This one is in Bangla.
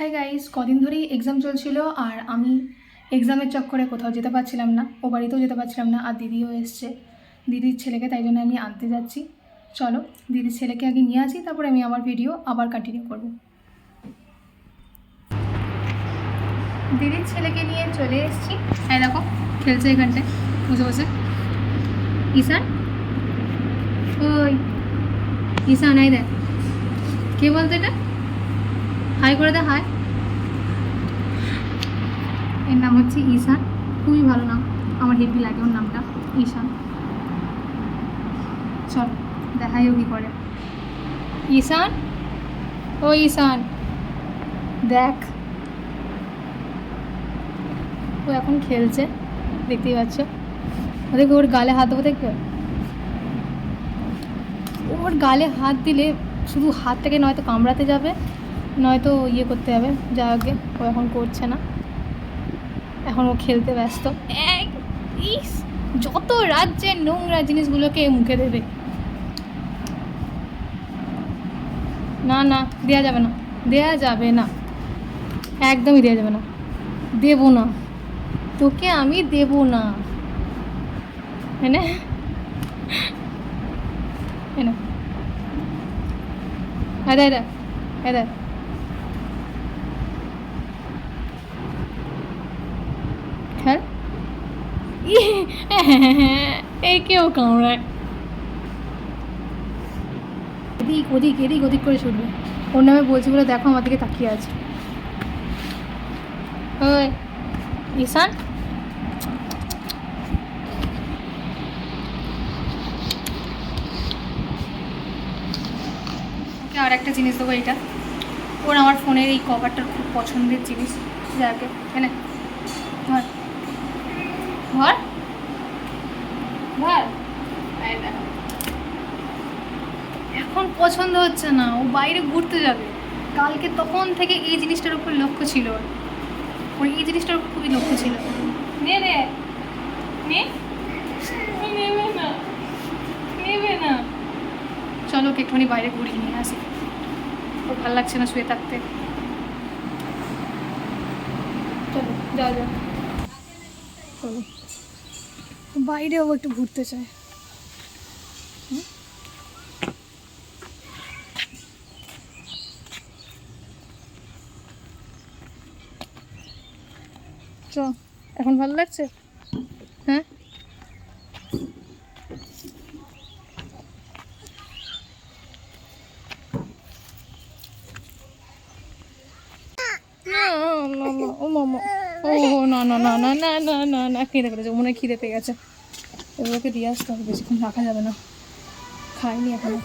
হাই গাইস, কদিন ধরেই এক্সাম চলছিল আর আমি এক্সামের চক্করে কোথাও যেতে পারছিলাম না, ও বাড়িতেও যেতে পারছিলাম না। আর দিদিও এসছে, দিদির ছেলেকে, তাই জন্য আমি আনতে যাচ্ছি। চলো দিদির ছেলেকে আগে নিয়ে আসি, তারপরে আমি আমার ভিডিও আবার কন্টিনিউ করব। দিদির ছেলেকে নিয়ে চলে এসেছি। হ্যাঁ দেখো খেলছে এখানটায় বসে বসে। ঈশান, ওই ঈশান, এই দেখ কে বলতো এটা, হাই করে দে, হাই। এর নাম হচ্ছে ঈশান, খুবই ভালো নাম, আমার হেভি লাগে ওর নামটা ঈশান। চল দেখাই ও কী করে। ঈশান, ও ঈশান দেখ, ও এখন খেলছে, দেখতেই পাচ্ছ। দেখবে ওর গালে হাত দেবো, দেখবে ওর গালে হাত দিলে শুধু হাতটাকে নয়তো কামড়াতে যাবে, নয়তো ইয়ে করতে যাবে। যা আগে ও এখন করছে না, এখন ও খেলতে ব্যস্ত। ইস, যত রাজ্যের নোংরা জিনিসগুলোকে মুখে দেবে। না না, দেওয়া যাবে না, দেওয়া যাবে না, একদমই দেওয়া যাবে না, দেবো না তোকে, আমি দেবো না। এনে এনে এদা এদা এদা, হ্যাঁ এই কেউ কামড়ায়, এদিক ওদিক এদিক ওদিক করে ছুটবে। ওর নামে বলছি বলে দেখো আমার দিকে তাকিয়ে আছে। ওই ঈশান, ওকে আর একটা জিনিস দেবো, এইটা ওর আমার ফোনের এই কভারটার খুব পছন্দের জিনিস। যাকে এনে ধর ধর ধর, এখন পছন্দ হচ্ছে না, ও বাইরে ঘুরতে যাবে কালকে, তখন থেকে এই জিনিসটার উপর লক্ষ্য ছিল ওর, ওর এই জিনিসটার উপর খুবই লক্ষ্য ছিল। নে নে নে, নেবে না, নেবে না। চলো ওকে একটুখানি বাইরে ঘুরিয়ে নিয়ে আসি, ওর ভালো লাগছে না শুয়ে থাকতে। চলো যাও যাও, চলো বাইরেও একটু ঘুরতে চায়। চ, এখন ভালো লাগছে? হ্যাঁ ও মামা, ও না না না না না না না না, খিদে পেয়েছে, মনে হয় খিদে পেয়ে গেছে। ওগুলোকে দিয়ে আসতে হবে, বেশিক্ষণ রাখা যাবে না, খাইনি এখনো।